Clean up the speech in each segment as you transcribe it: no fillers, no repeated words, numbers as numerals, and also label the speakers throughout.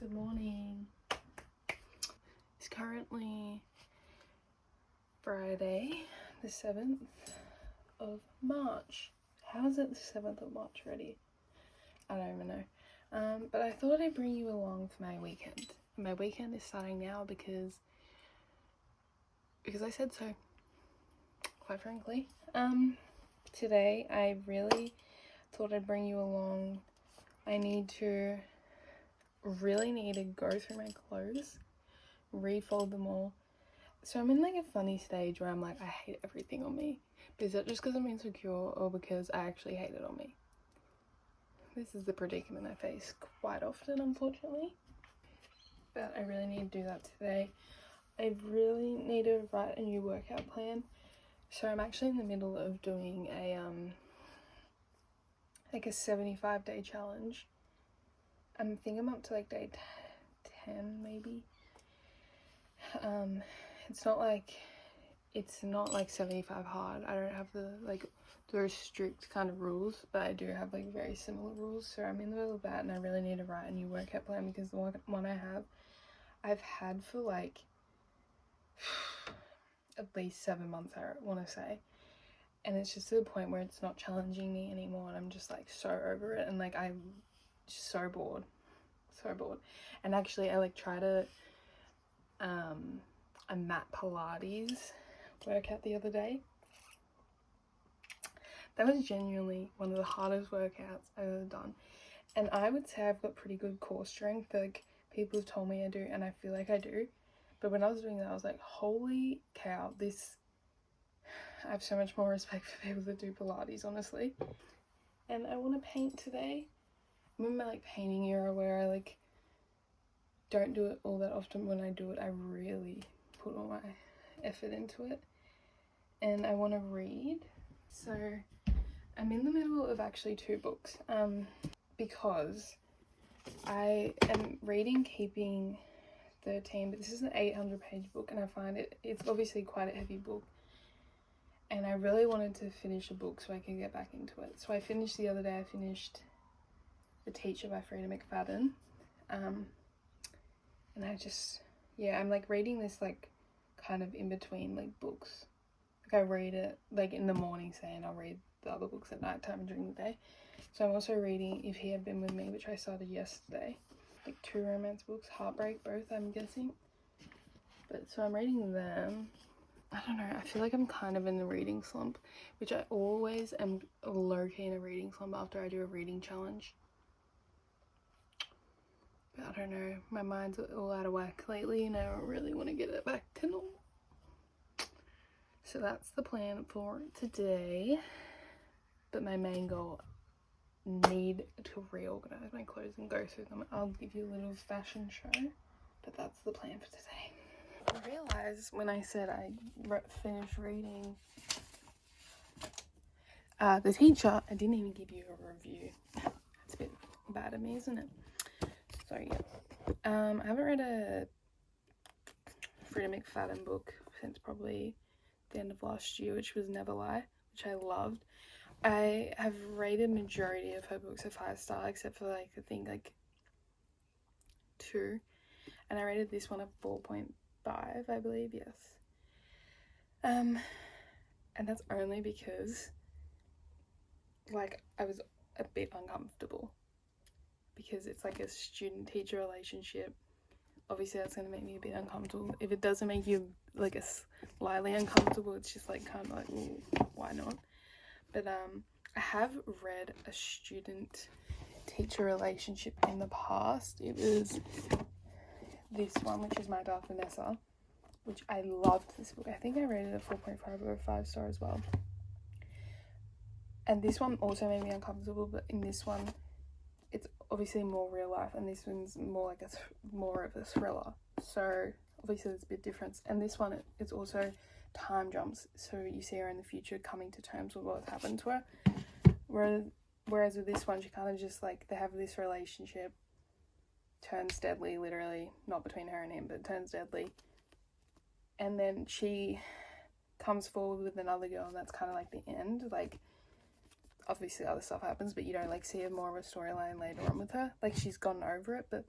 Speaker 1: Good morning. It's currently Friday, the 7th of March. How is it the 7th of March already? I don't even know. But I thought I'd bring you along for my weekend. My weekend is starting now because I said so, quite frankly. Today I really thought I'd bring you along. I really need to go through my clothes, refold them all. So I'm in like a funny stage where I'm like, I hate everything on me. But is that just because I'm insecure or because I actually hate it on me? This is the predicament I face quite often, unfortunately. But I really need to do that today. I really need to write a new workout plan. So I'm actually in the middle of doing a 75-day challenge. I think I'm up to like day 10 maybe. It's not like 75 hard. I don't have those strict kind of rules, but I do have like very similar rules. So I'm in the middle of that and I really need to write a new workout plan because the one I've had for like at least 7 months, I want to say. And it's just to the point where it's not challenging me anymore and I'm just like so over it and like I'm just so bored. And actually I like try to a mat Pilates workout the other day. That was genuinely one of the hardest workouts I've ever done. And I would say I've got pretty good core strength, like people have told me I do, and I feel like I do. But when I was doing that, I was like, holy cow, I have so much more respect for people that do Pilates, honestly. And I want to paint today. I'm in my like painting era where I like don't do it all that often. When I do it, I really put all my effort into it. And I want to read. So I'm in the middle of actually 2 books because I am reading Keeping 13, but this is an 800-page book and I find it's obviously quite a heavy book. And I really wanted to finish a book so I could get back into it. So I finished the other day, I finished The Teacher by Frida McFadden. And I'm like reading this like kind of in between like books. Like I read it like in the morning, say, and I'll read the other books at night time during the day. So I'm also reading If He Had Been With Me, which I started yesterday. Like 2 romance books, heartbreak both, I'm guessing. But so I'm reading them. I don't know, I feel like I'm kind of in the reading slump, which I always am low-key in a reading slump after I do a reading challenge. But I don't know, my mind's all out of whack lately and I don't really want to get it back to normal. So that's the plan for today. But my main goal, need to reorganize my clothes and go through them. I'll give you a little fashion show, but that's the plan for today. I realized when I said I finished reading The Teacher, I didn't even give you a review. It's a bit bad of me, isn't it? So yeah, I haven't read a Frida McFadden book since probably the end of last year, which was Never Lie, which I loved. I have rated majority of her books a 5-star, except for like I think like 2, and I rated this one a 4.5, I believe. Yes. And that's only because like I was a bit uncomfortable because it's like a student-teacher relationship. Obviously that's going to make me a bit uncomfortable. If it doesn't make you like a slightly uncomfortable, it's just like kind of like, ooh, why not? But I have read a student-teacher relationship in the past. It was this one, which is My Dark Vanessa, which I loved this book. I think I rated it a 4.5 or a 5-star as well. And this one also made me uncomfortable, but in this one, it's obviously more real life, and this one's more like more of a thriller. So obviously there's a bit difference. And this one, it's also time jumps. So you see her in the future coming to terms with what's happened to her. Whereas with this one, she kind of just like, they have this relationship, turns deadly, literally, not between her and him, but turns deadly. And then she comes forward with another girl, and that's kind of like the end. Like, obviously other stuff happens, but you don't like see more of a storyline later on with her. Like, she's gotten over it, but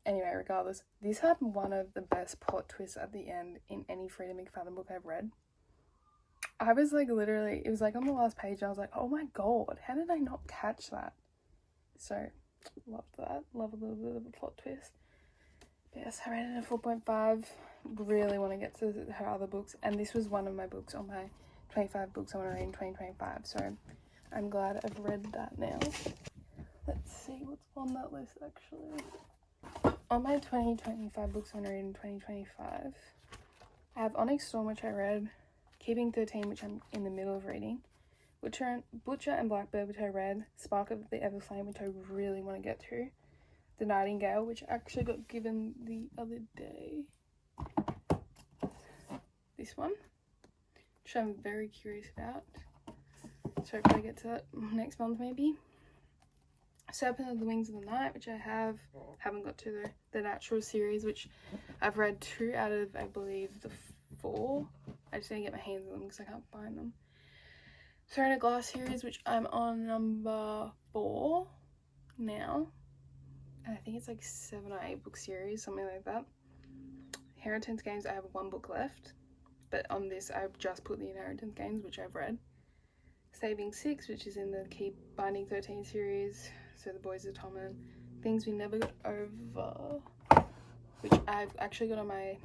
Speaker 1: Anyway, regardless, this had one of the best plot twists at the end in any Frida McFadden book I've read. I was like, literally, it was like on the last page, I was like, oh my god, how did I not catch that? So, loved that. Love a little bit of a plot twist. But yes, I rated it a 4.5. Really want to get to her other books, and this was one of my books on my 25 books I want to read in 2025, so I'm glad I've read that now. Let's see what's on that list actually. On my 2025 books I want to read in 2025, I have Onyx Storm, which I read, Keeping 13, which I'm in the middle of reading, Butcher and Blackbird, which I read, Spark of the Everflame, which I really want to get to, The Nightingale, which I actually got given the other day, this one, which I'm very curious about, so hopefully I get to that next month maybe. Serpent of the Wings of the Night, which I haven't got to the Natural series, which I've read 2 out of, I believe, the 4. I just need to get my hands on them because I can't find them. Throne of Glass series, which I'm on number 4 now. And I think it's like 7 or 8 book series, something like that. Inheritance Games, I have 1 book left. But on this, I've just put the Inheritance Games, which I've read. Saving 6, which is in the Keep Binding 13 series. So The Boys of Tommen, Things We Never Got Over, which I've actually got on my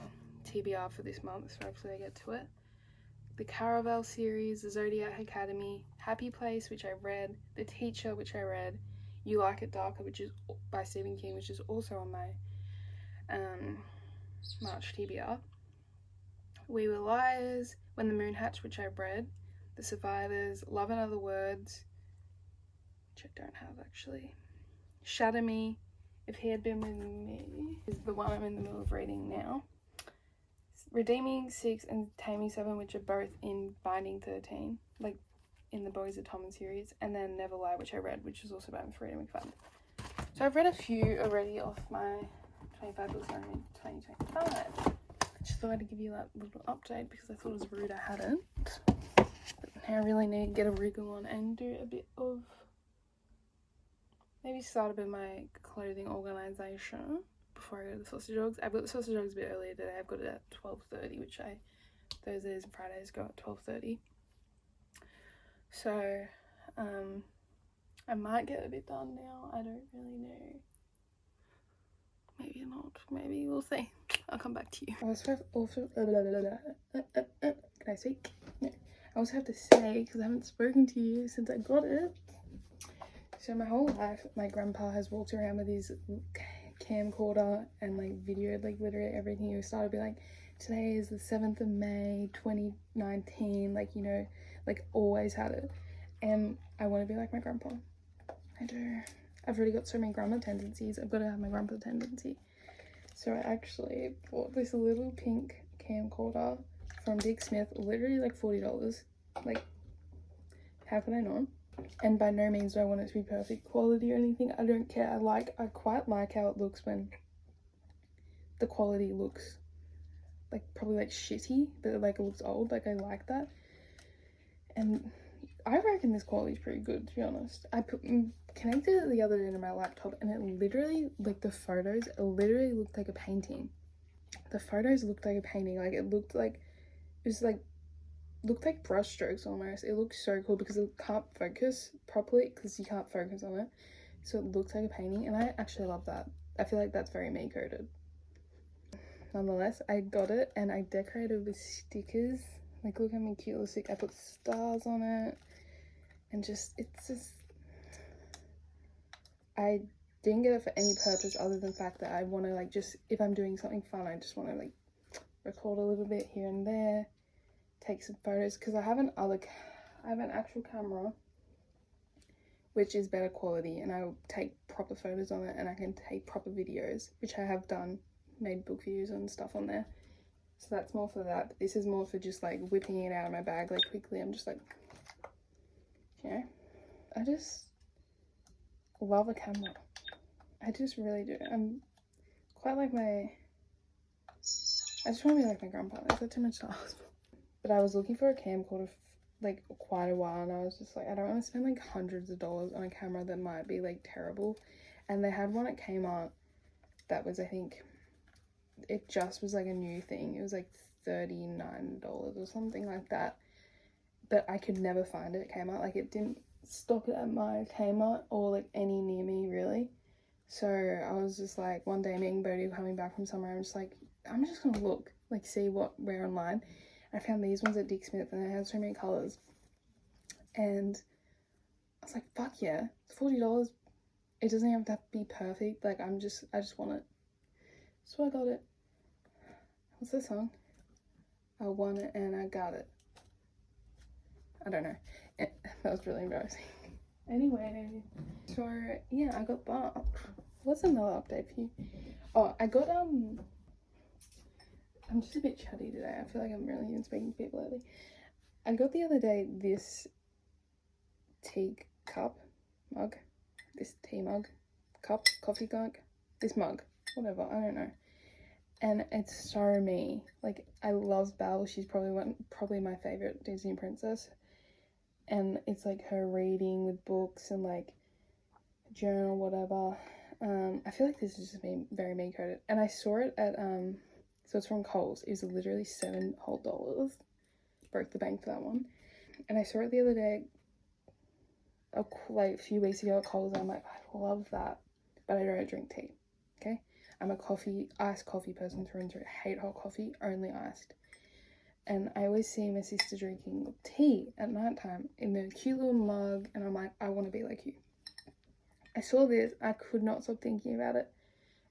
Speaker 1: TBR for this month, so hopefully I get to it. The Caravel series, The Zodiac Academy, Happy Place, which I read, The Teacher, which I read, You Like It Darker, which is by Stephen King, which is also on my March TBR. We Were Liars, When the Moon Hatched, which I've read, The Survivors, Love and Other Words, which I don't have actually, Shatter Me, If He Had Been With Me, is the one I'm in the middle of reading now. Redeeming 6 and Taming 7, which are both in Binding 13, like in the Boys of Tommen series, and then Never Lie, which I read, which is also by Frida McFadden. So I've read a few already off my 25 books in 2025. Just thought I'd give you that little update because I thought it was rude I hadn't. But now I really need to get a wriggle on and do a bit of, maybe start a bit of my clothing organisation before I go to the sausage dogs. I've got the sausage dogs a bit earlier today. I've got it at 12:30, which Thursdays and Fridays go at 12:30. So, I might get a bit done now. I don't really know. Maybe not. Maybe we'll see. I'll come back to you. I also can I speak? No. I also have to say, because I haven't spoken to you since I got it. So my whole life, my grandpa has walked around with his camcorder and like videoed like literally everything. He started to be like, today is the 7th of May 2019, like, you know, like always had it. And I want to be like my grandpa. I do. I've already got so many grandma tendencies. I've got to have my grandpa tendency. So I actually bought this little pink camcorder from Dick Smith, literally like $40. Like, how can I not? And by no means do I want it to be perfect quality or anything. I don't care. I quite like how it looks when the quality looks like probably like shitty, but like it looks old. Like I like that. And I reckon this quality is pretty good, to be honest. I connected it the other day to my laptop and it literally, like the photos, it literally looked like a painting. The photos looked like a painting. Like it looked like, it was like, looked like brush strokes almost. It looks so cool because it can't focus properly because you can't focus on it. So it looks like a painting and I actually love that. I feel like that's very me coded. Nonetheless, I got it and I decorated with stickers. Like look how many cute little stickers. I put stars on it and just, it's just, I didn't get it for any purpose other than the fact that I want to like just, if I'm doing something fun, I just want to like record a little bit here and there, take some photos, because I have an actual camera which is better quality and I'll take proper photos on it and I can take proper videos, which I have done, made book videos and stuff on there. So that's more for that, but this is more for just like whipping it out of my bag like quickly. I'm just like, you know, I just love a camera. I just really do. I'm quite like I just want to be like my grandpa. Is that too much to ask for? But I was looking for a camcorder like quite a while and I was just like, I don't want to spend like hundreds of dollars on a camera that might be like terrible. And they had one at Kmart that was, I think, it just was like a new thing. It was like $39 or something like that. But I could never find it at Kmart. Like, it didn't stock it at my Kmart or like any near me, really. So I was just like, one day me and Bodhi coming back from somewhere, I'm just like, I'm just gonna look, like, see where online. I found these ones at Dick Smith, and they had so many colors, and I was like, fuck yeah, it's $40. It doesn't have to be perfect. Like, I just want it. So I got it. What's that song? I want it and I got it. I don't know. That was really embarrassing. Anyway, so yeah, I got that. What's another update for you? Oh, I got I'm just a bit chatty today. I feel like I'm really been speaking to people lately. I got the other day this tea mug, this tea mug, coffee mug, this mug, whatever, I don't know. And it's so me. Like, I love Belle. She's probably my favorite Disney princess. And it's like her reading with books and like journal, whatever. I feel like this is just me, very me coded. And I saw it at so it's from Kohl's. It was literally $7 whole. Broke the bank for that one. And I saw it the other day, like a few weeks ago at Kohl's. And I'm like, I love that, but I don't drink tea. Okay, I'm a iced coffee person through and through. I hate hot coffee, only iced. And I always see my sister drinking tea at nighttime in a cute little mug, and I'm like, I want to be like you. I saw this, I could not stop thinking about it.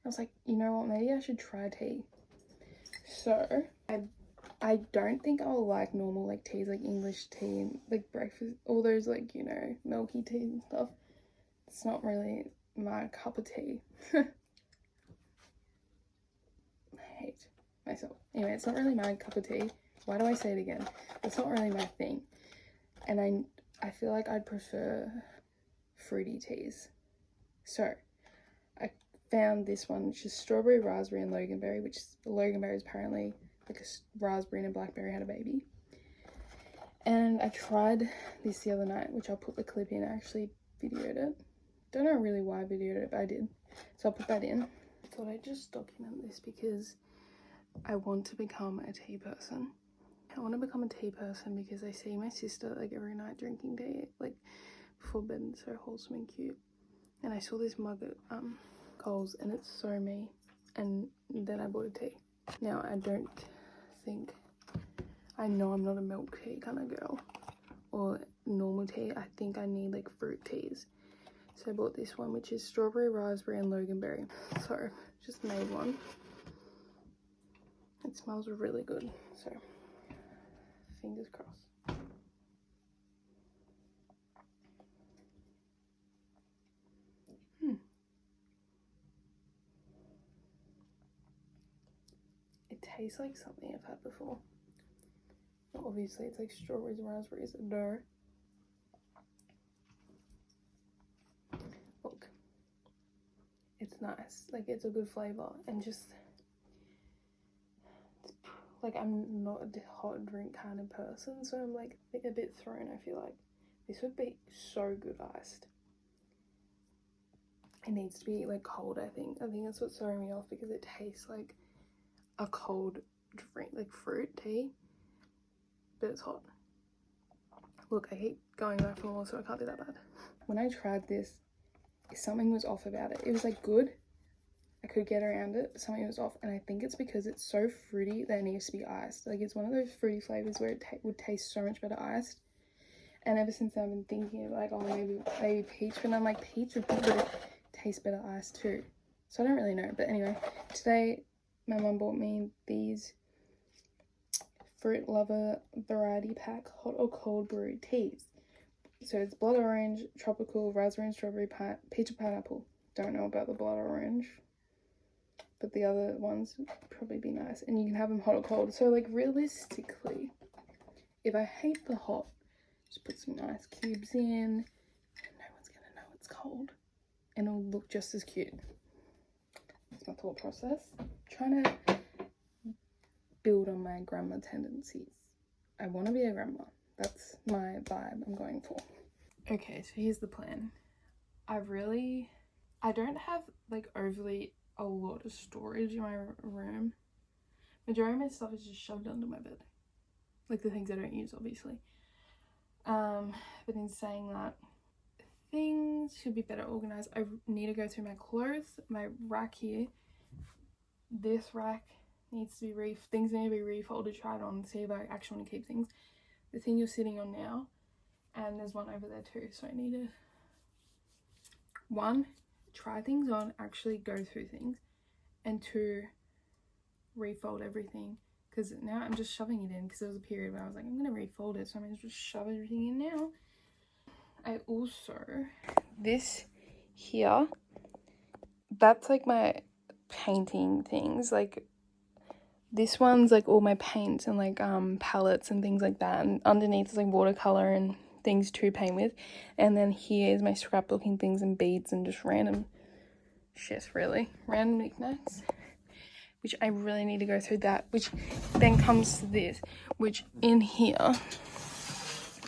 Speaker 1: I was like, you know what, maybe I should try tea. So I don't think I'll like normal like teas, like English tea and like breakfast, all those like, you know, milky teas and stuff. It's not really my cup of tea. I hate myself. Anyway, it's not really my cup of tea. Why do I say it again? It's not really my thing. And I feel like I'd prefer fruity teas. So I found this one, which is strawberry, raspberry, and loganberry, which is, the loganberry is apparently like a raspberry and a blackberry had a baby. And I tried this the other night, which I'll put the clip in. I actually videoed it. Don't know really why I videoed it, but I did. So I'll put that in. I thought I'd just document this because I want to become a tea person. I want to become a tea person because I see my sister like every night drinking tea, like before bed, and it's so wholesome and cute. And I saw this mug at Kohl's, and it's so me. And then I bought a tea. Now I know I'm not a milk tea kind of girl or normal tea. I think I need like fruit teas. So I bought this one, which is strawberry, raspberry, and loganberry. So just made one. It smells really good. So fingers crossed. It tastes like something I've had before. Obviously, it's like strawberries and raspberries. No. Look. It's nice. Like, it's a good flavour. And just, like, I'm not a hot drink kind of person. So I'm, like, a bit thrown, I feel like. This would be so good iced. It needs to be, like, cold, I think. I think that's what's throwing me off because it tastes like a cold drink, like fruit tea. But it's hot. Look, I keep going back for more, so I can't do that bad. When I tried this, something was off about it. It was like good. I could get around it, but something was off. And I think it's because it's so fruity that it needs to be iced. Like, it's one of those fruity flavors where it would taste so much better iced. And ever since then, I've been thinking of like, oh, maybe peach. But I'm like, peach would taste better iced too. So I don't really know. But anyway, today my mum bought me these Fruit Lover variety pack hot or cold brew teas. So it's blood orange, tropical, raspberry and strawberry, peach and pineapple. Don't know about the blood orange, but the other ones would probably be nice. And you can have them hot or cold. So like realistically, if I hate the hot, just put some ice cubes in and no one's gonna know it's cold. And it'll look just as cute. That's my thought process. I'm trying to build on my grandma tendencies. I want to be a grandma. That's my vibe I'm going for. Okay, so here's the plan. I don't have like overly a lot of storage in my room. Majority of my stuff is just shoved under my bed, like the things I don't use, obviously. But in saying that, things should be better organized. I need to go through my clothes, my rack here. This rack needs to be things need to be refolded, tried on, see if I actually want to keep things. The thing you're sitting on now, and there's one over there too, so I need to, one, try things on, actually go through things, and two, refold everything, because now I'm just shoving it in, because there was a period where I was like, I'm gonna refold it, so I'm gonna just shove everything in now. I also, this here, that's like my painting things, like this one's like all my paints and like palettes and things like that, and underneath is like watercolor and things to paint with, and then here is my scrapbooking things and beads and just random shit, really random knickknacks, which I really need to go through that, which then comes to this, which in here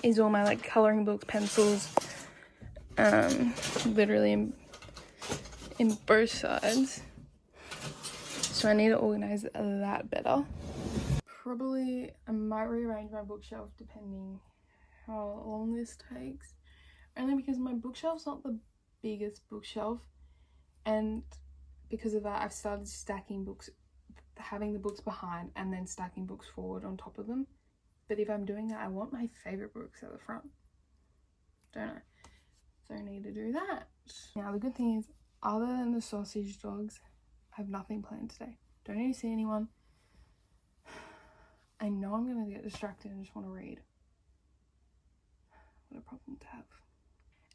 Speaker 1: is all my like coloring books, pencils, literally in both sides, so I need to organize that better. Probably I might rearrange my bookshelf depending how long this takes, only because my bookshelf's not the biggest bookshelf, and because of that I've started stacking books, having the books behind and then stacking books forward on top of them. But if I'm doing that, I want my favorite books at the front, don't I? So I need to do that. Now the good thing is, other than the sausage dogs, I have nothing planned today. Don't need to see anyone. I know I'm gonna get distracted and just want to read. What a problem to have.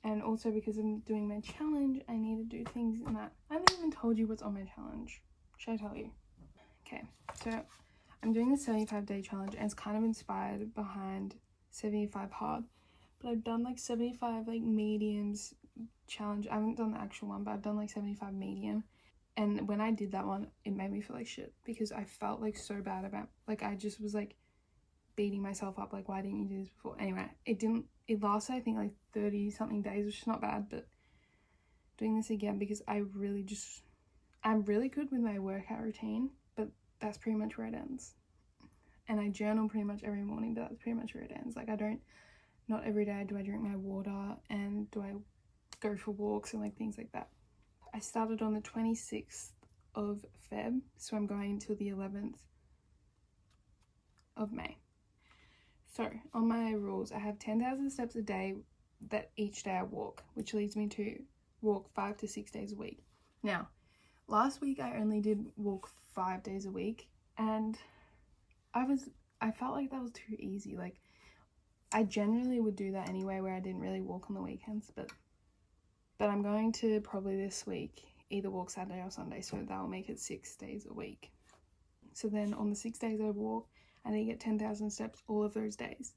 Speaker 1: And also because I'm doing my challenge, I need to do things in that. I haven't even told you what's on my challenge. Should I tell you? Okay, so I'm doing the 75-day challenge, and it's kind of inspired behind 75 hard. But I've done like 75 like mediums challenge. I haven't done the actual one, but I've done like 75 medium. And when I did that one, it made me feel like shit, because I felt like so bad about, like I just was like beating myself up, like why didn't you do this before? Anyway, it lasted I think like 30 something days, which is not bad, but doing this again because I'm really good with my workout routine, but that's pretty much where it ends. And I journal pretty much every morning, but that's pretty much where it ends. Like not every day do I drink my water, and do I go for walks and like things like that. I started on the 26th of Feb, so I'm going until the 11th of May. So on my rules, I have 10,000 steps a day that each day I walk, which leads me to walk 5 to 6 days a week. Now, last week I only did walk 5 days a week, and I felt like that was too easy. Like I generally would do that anyway, where I didn't really walk on the weekends, but I'm going to probably this week either walk Saturday or Sunday, so that will make it 6 days a week. So then on the 6 days I walk, I need to get 10,000 steps all of those days,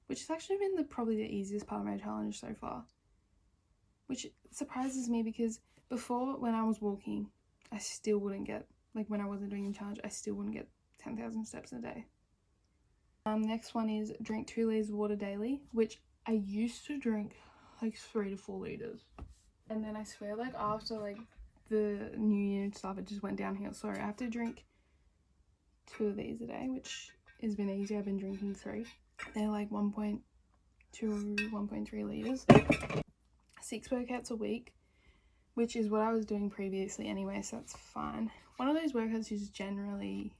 Speaker 1: which has actually been probably the easiest part of my challenge so far, which surprises me, because before, when I was walking, I still wouldn't get, like when I wasn't doing the challenge, I still wouldn't get 10,000 steps a day. Next one is drink 2 liters of water daily, which I used to drink like 3 to 4 liters. And then I swear, like after like the New Year and stuff, it just went downhill. So I have to drink 2 of these a day, which has been easy. I've been drinking 3. They're like 1.2 or 1.3 liters. 6 workouts a week, which is what I was doing previously anyway, so that's fine. One of those workouts is generally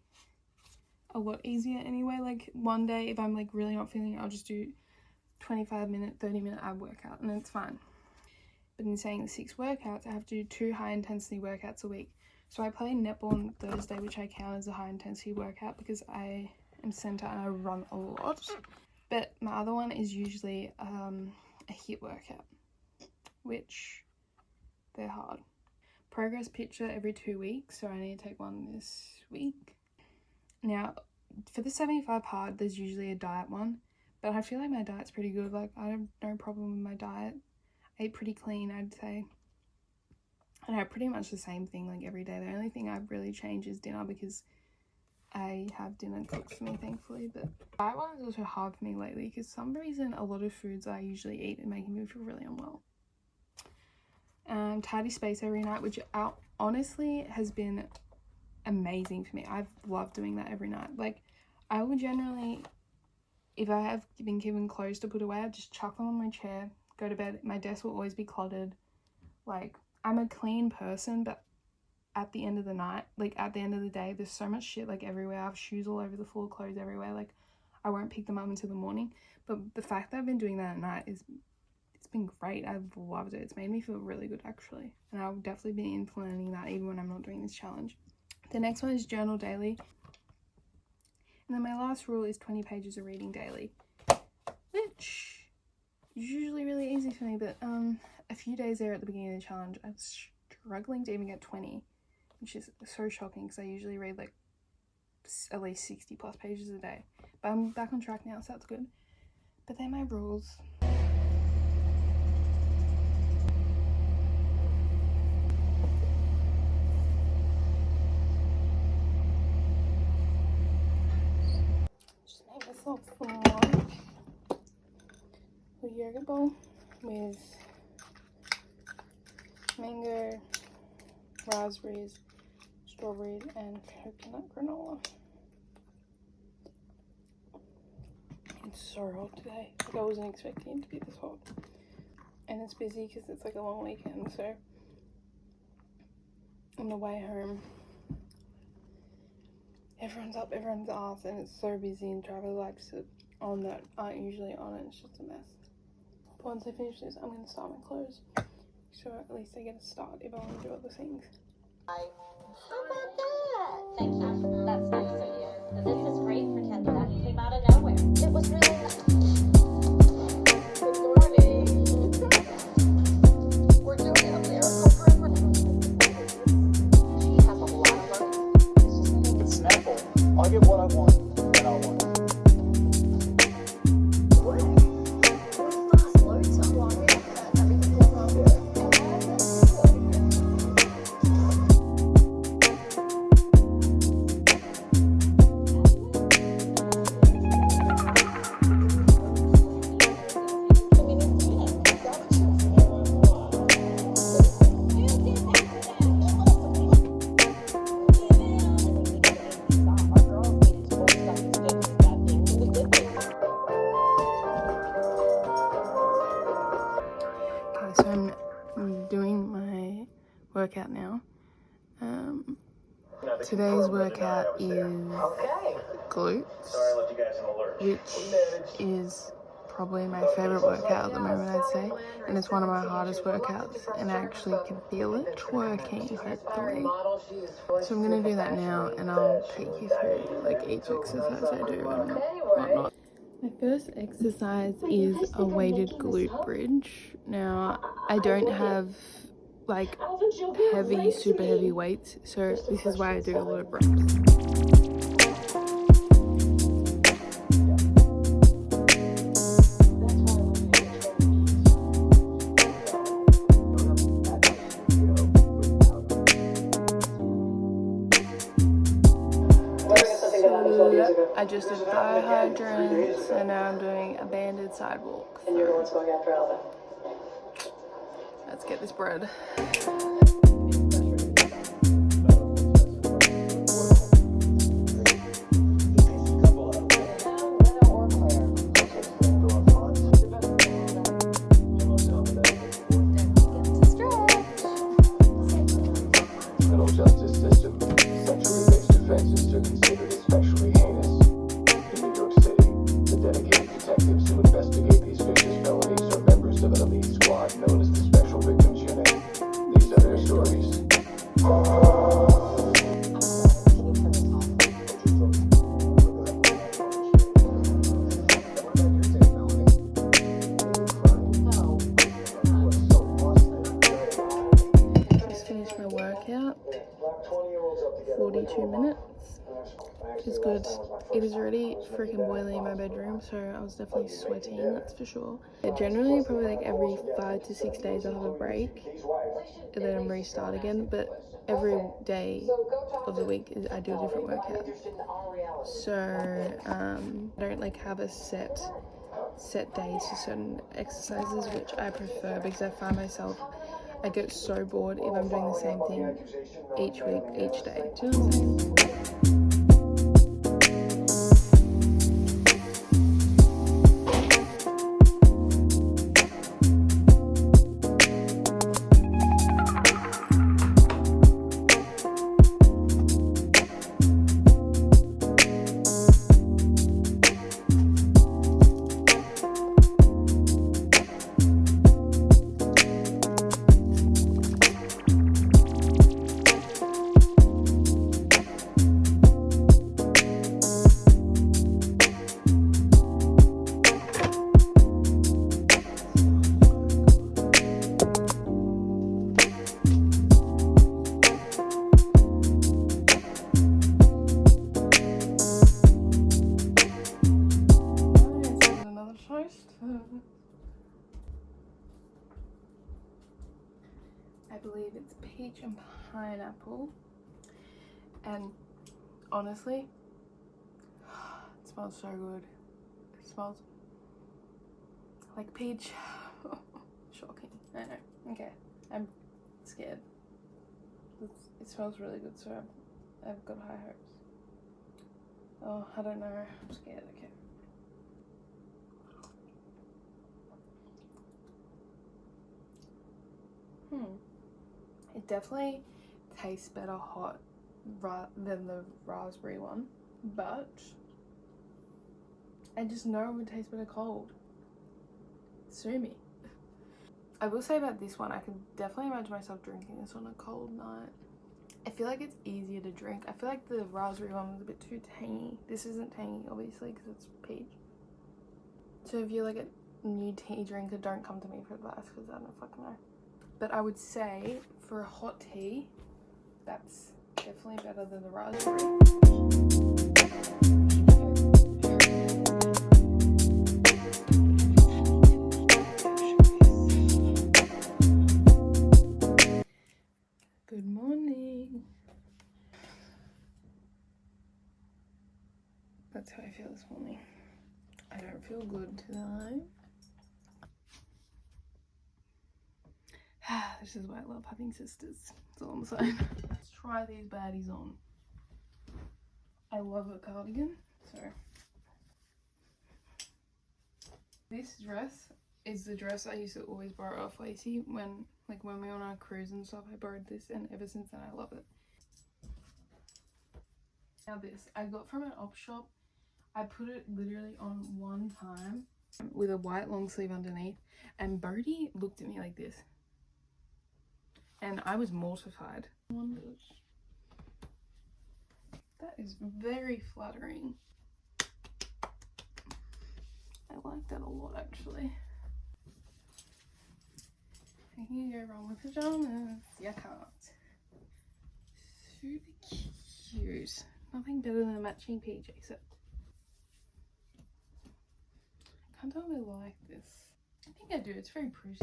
Speaker 1: a lot easier anyway. Like one day, if I'm like really not feeling it, I'll just do 25-minute, 30-minute ab workout, and it's fine. But in saying the 6 workouts, I have to do 2 high intensity workouts a week. So I play netball on Thursday, which I count as a high intensity workout because I am centre and I run a lot. But my other one is usually a HIIT workout, which they're hard. Progress picture every 2 weeks, so I need to take one this week. Now, for the 75 hard, there's usually a diet one, but I feel like my diet's pretty good. Like I have no problem with my diet. I eat pretty clean, I'd say. And I have pretty much the same thing like every day. The only thing I've really changed is dinner, because I have dinner cooked for me, thankfully. But diet one is also hard for me lately, because for some reason a lot of foods I usually eat are making me feel really unwell. Tidy space every night, which honestly has been amazing for me. I've loved doing that every night. Like, I will generally, if I have been given clothes to put away, I just chuck them on my chair, go to bed. My desk will always be cluttered. Like, I'm a clean person, but at the end of the night, like at the end of the day, there's so much shit like everywhere. I have shoes all over the floor, clothes everywhere. Like, I won't pick them up until the morning. But the fact that I've been doing that at night it's been great. I've loved it. It's made me feel really good, actually. And I'll definitely be implementing that even when I'm not doing this challenge. The next one is journal daily. And then my last rule is 20 pages of reading daily, which is usually really easy for me. But a few days there at the beginning of the challenge, I was struggling to even get 20, which is so shocking because I usually read like at least 60 plus pages a day. But I'm back on track now, so that's good. But they're my rules. Just made myself some lunch. A yogurt bowl with mango, raspberries, strawberries, and coconut granola. It's so hot today. Like, I wasn't expecting it to be this hot. And it's busy because it's like a long weekend, so on the way home, everyone's up everyone's ass, and it's so busy, and traffic lights on that aren't usually on, and it's just a mess. But once I finish this, I'm going to start my clothes, so at least I get a start if I want to do other things.
Speaker 2: How about that? Thank you. That's nice of you. This is great for Ted. That came out of nowhere. It was really nice. Good morning. We're doing a miracle for everyone. She has a lot of money.
Speaker 3: It's Snapple. I'll get what I want, and I'll want it.
Speaker 2: What? We've lost loads of water. Everything going on.
Speaker 1: So I'm doing my workout now. Today's workout is glutes, which is probably my favorite workout at the moment, I'd say, and it's one of my hardest workouts, and I actually can feel it twerking, hopefully. So I'm going to do that now, and I'll take you through like each exercise I do and whatnot. My first exercise is a weighted glute bridge. Now, I don't have like heavy, super heavy weights, so this is why I do a lot of reps. I just did thigh hydrants, and now I'm doing a banded sidewalk.
Speaker 4: And you're the ones going after Alvin.
Speaker 1: Let's get this bread.
Speaker 3: Justice system, sexually based offenses are considered especially heinous. In New York City, the dedicated detectives who investigate these vicious felonies are members of an elite squad known as the Special Victims Unit. These are their stories.
Speaker 1: Just finished my workout. 42 minutes, which is good. It is already freaking boiling in my bedroom, so I was definitely sweating, that's for sure. Generally, probably like every 5 to 6 days I'll have a break, and then I'm restart again, but every day of the week I do a different workout. So I don't like have a set days for certain exercises, which I prefer because I find myself I get so bored if I'm doing the same thing each week, each day. Do you know what I'm saying? Another toast. I believe it's peach and pineapple, and honestly, it smells so good. It smells like peach. Shocking. I know. Okay, I'm scared. It smells really good, so I've got high hopes. Oh, I don't know. I'm scared. Okay. It definitely tastes better hot than the raspberry one, but I just know it would taste better cold. Sue me. I will say about this one, I can definitely imagine myself drinking this on a cold night. I feel like it's easier to drink. I feel like the raspberry one was a bit too tangy. This isn't tangy, obviously, because it's peach. So if you're like a new tea drinker, don't come to me for advice, because I don't fucking know. But I would say for a hot tea, that's definitely better than the raspberry. Good morning. That's how I feel this morning. I don't feel good tonight. This is why I love having sisters. That's all I'm saying. Let's try these baddies on. I love a cardigan, so this dress is the dress I used to always borrow off Lacey when we were on our cruise and stuff. I borrowed this, and ever since then I love it. Now this I got from an op shop. I put it literally on one time with a white long sleeve underneath, and Bodhi looked at me like this. And I was mortified. That is very flattering. I like that a lot, actually. How can you go wrong with pajamas? You can't. Super cute. Nothing better than a matching PJ set. I can't tell if I like this. I think I do. It's very pretty.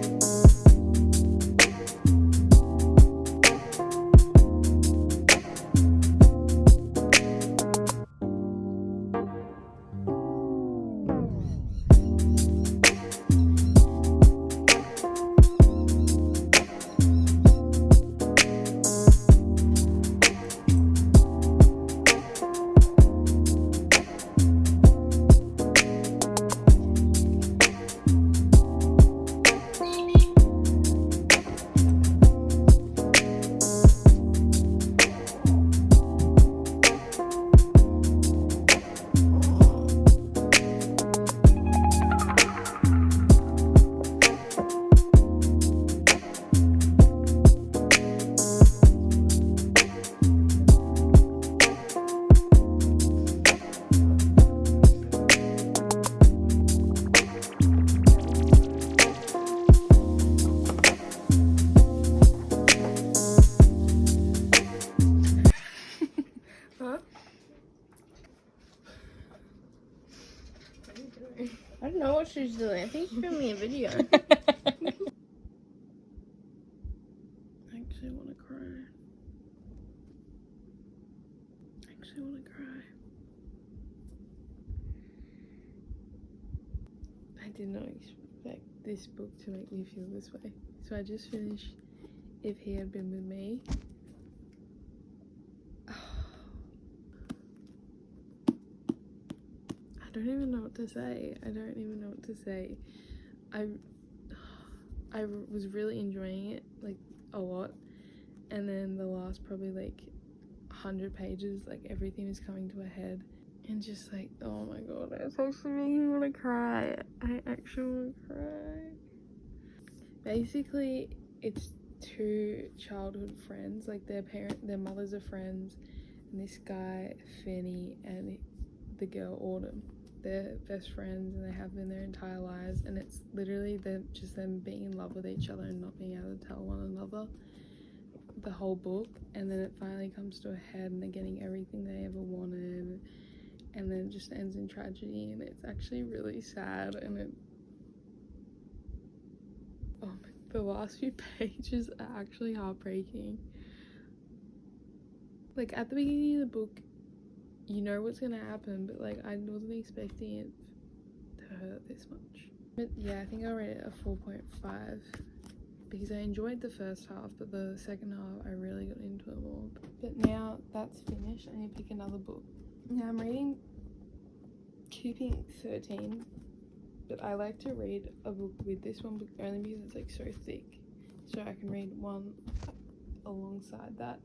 Speaker 4: I don't know what she's doing. I think she's filming a video.
Speaker 1: I actually want to cry. I did not expect this book to make me feel this way. So I just finished if he had been with me. I don't even know what to say. I was really enjoying it, like, a lot. And then the last probably, like, 100 pages, like, everything was coming to a head. And just, like, oh my god, it's actually making me want to cry. I actually want to cry. Basically, it's two childhood friends, like, their mothers are friends. And this guy, Fanny, and the girl, Autumn, they're best friends, and they have been their entire lives, and it's literally them being in love with each other and not being able to tell one another the whole book. And then it finally comes to a head, and they're getting everything they ever wanted, and then it just ends in tragedy, and it's actually really sad. And the last few pages are actually heartbreaking. Like, at the beginning of the book, you know what's gonna happen, but, like, I wasn't expecting it to hurt this much. But yeah, I think I rate it a 4.5 because I enjoyed the first half, but the second half I really got into it more. But now that's finished, I need to pick another book. Now I'm reading Keeping 13, but I like to read a book with this one book only because it's, like, so thick, so I can read one alongside that.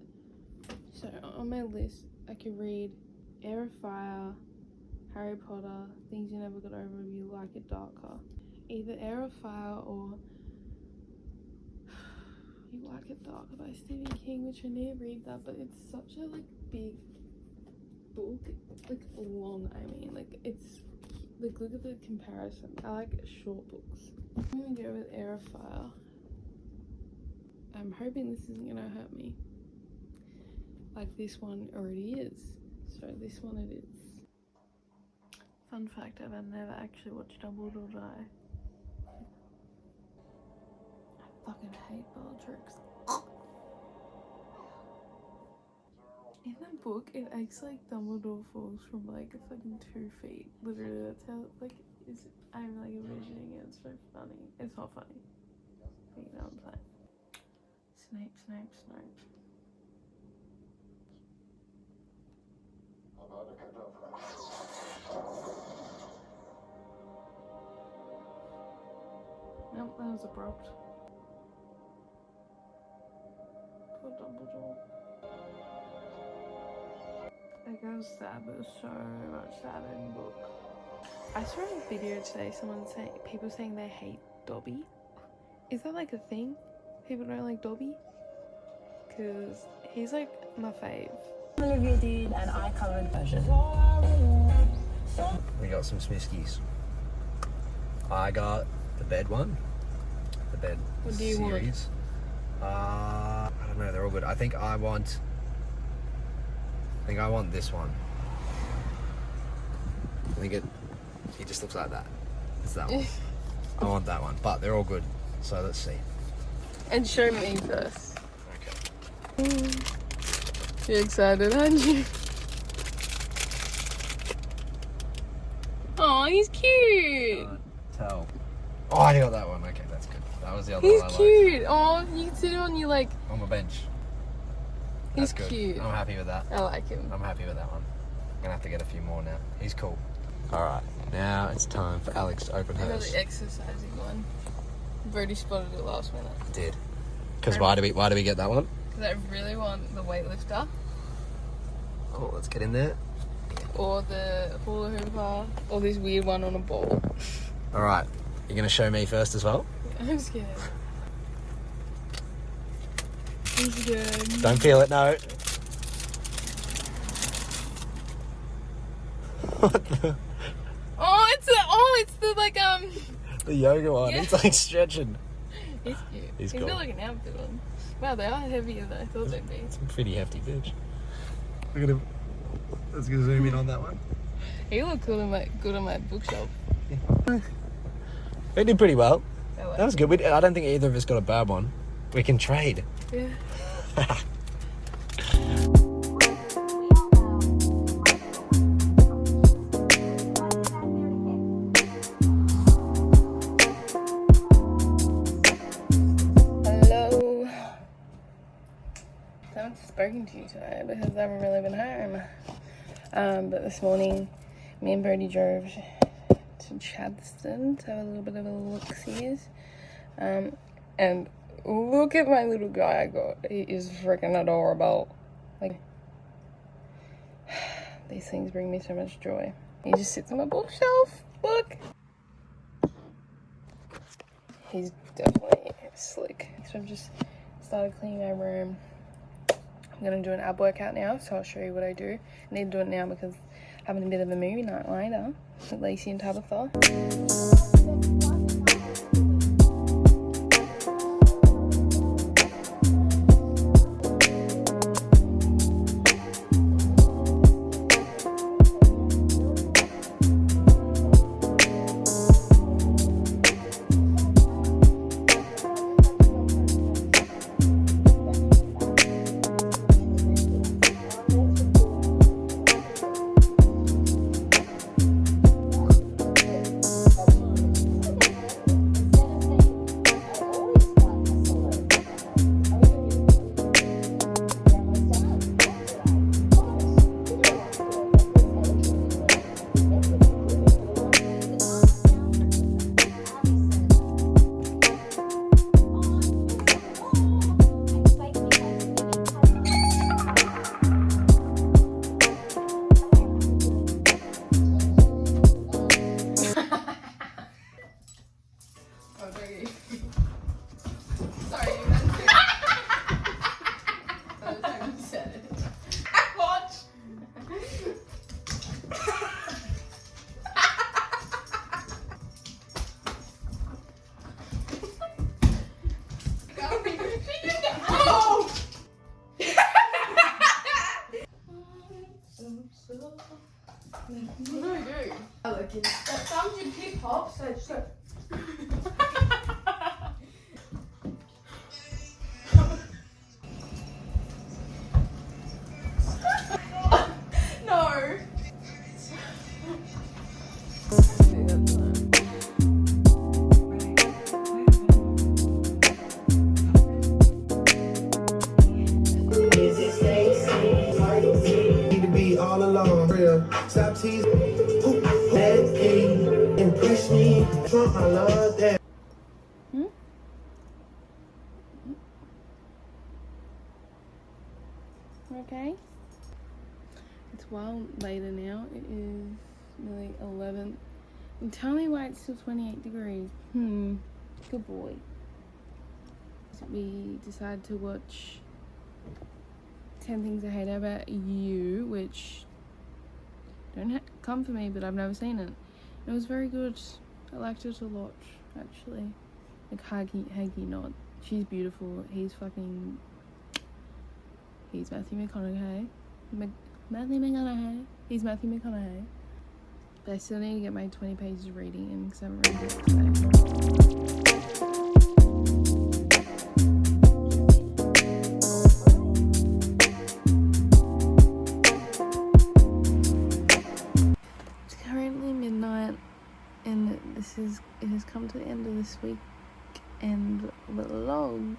Speaker 1: So on my list, I could read Air of Fire, Harry Potter, Things You Never Got Over If You Like It Darker. Either Air of Fire or You Like It Darker by Stephen King, which I need to read that, but it's such a, like, big book, like, long, I mean, like, it's, like, look at the comparison. I like short books. I'm gonna go with Air of Fire. I'm hoping this isn't gonna hurt me, like this one already is. So this one it is. Fun fact, I've never actually watched Dumbledore die. I fucking hate Bellatrix. In the book, it acts like Dumbledore falls from, like, fucking 2 feet. Literally, that's how, like, I'm, like, envisioning it. It's so funny. It's not funny, but you know what I'm saying. Snape. Nope, that was abrupt. Poor Dumbledore. Like, I was sad, but there's so much sad in the book. I saw a video today, people saying they hate Dobby. Is that, like, a thing? People don't like Dobby? Because he's, like, my fave.
Speaker 5: Olivia did an eye-coloured version.
Speaker 6: We got some Smiskis. I got the bed one. The bed
Speaker 1: What do you
Speaker 6: series. I don't know, they're all good. I think I want this one. I think it just looks like that. It's that one. I want that one, but they're all good. So let's see.
Speaker 1: And show me first.
Speaker 6: Okay.
Speaker 1: You're excited, aren't you? Oh, he's cute.
Speaker 6: Tell. Oh, I got that one. Okay, that's good. That was the other
Speaker 1: He's
Speaker 6: one I
Speaker 1: cute. Oh, you can sit him on your, like.
Speaker 6: On my bench.
Speaker 1: He's
Speaker 6: That's good.
Speaker 1: cute.
Speaker 6: I'm happy with that.
Speaker 1: I like him.
Speaker 6: I'm happy with that one. I'm gonna have to get a few more now. He's cool. Alright, now it's time for Alex to open
Speaker 1: I got
Speaker 6: hers.
Speaker 1: the exercising one. Brody spotted it last minute.
Speaker 6: Did. Because why do we get that one?
Speaker 1: Because I really want the weightlifter.
Speaker 6: Oh, let's get in there.
Speaker 1: Or the hula hooper. Or this weird one on a ball.
Speaker 6: Alright, you're gonna show me first as well?
Speaker 1: I'm scared. I'm scared.
Speaker 6: Don't feel it, no. What the?
Speaker 1: It's the like
Speaker 6: The yoga one.
Speaker 1: Yeah.
Speaker 6: It's like stretching.
Speaker 1: He's cute.
Speaker 6: He's
Speaker 1: He's
Speaker 6: cool.
Speaker 1: got like an outfit on. Wow, they are heavier than I thought they'd be.
Speaker 6: It's a pretty hefty bitch. Look at him. Let's go zoom in on that one.
Speaker 1: He looked good on my bookshelf.
Speaker 6: They did pretty well.
Speaker 1: I like
Speaker 6: That was good. I don't think either of us got a bad one. We can trade.
Speaker 1: Yeah. Hello. spoken to you today because I haven't really been home. But this morning, me and Birdie drove to Chadston to have a little bit of a look-sees. And look at my little guy I got. He is freaking adorable. Like, these things bring me so much joy. He just sits on my bookshelf. Look. He's definitely slick. So I've just started cleaning my room. I'm gonna do an ab workout now, so I'll show you what I do. I need to do it now because I'm having a bit of a movie night later with Lacey and Tabitha.
Speaker 7: Stop teasing. That thing impress me. Trump, I love that.
Speaker 1: Okay. It's well later now. It is nearly 11. And tell me why it's still 28 degrees. Good boy. So we decided to watch 10 Things I Hate About You, which don't come for me, but I've never seen it. It was very good. I liked it a lot, actually. Like Haggy not. She's beautiful. He's Matthew McConaughey. Matthew McConaughey. He's Matthew McConaughey. But I still need to get my 20 pages of reading in because I haven't read it today. It's currently midnight and it has come to the end of this week and vlog.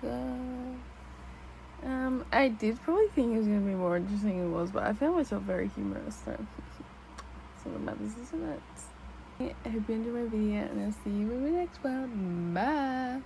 Speaker 1: I did probably think it was going to be more interesting than it was, but I found myself very humorous, so that's all that matters, isn't it? I hope you enjoyed my video, and I'll see you in my next one. Bye!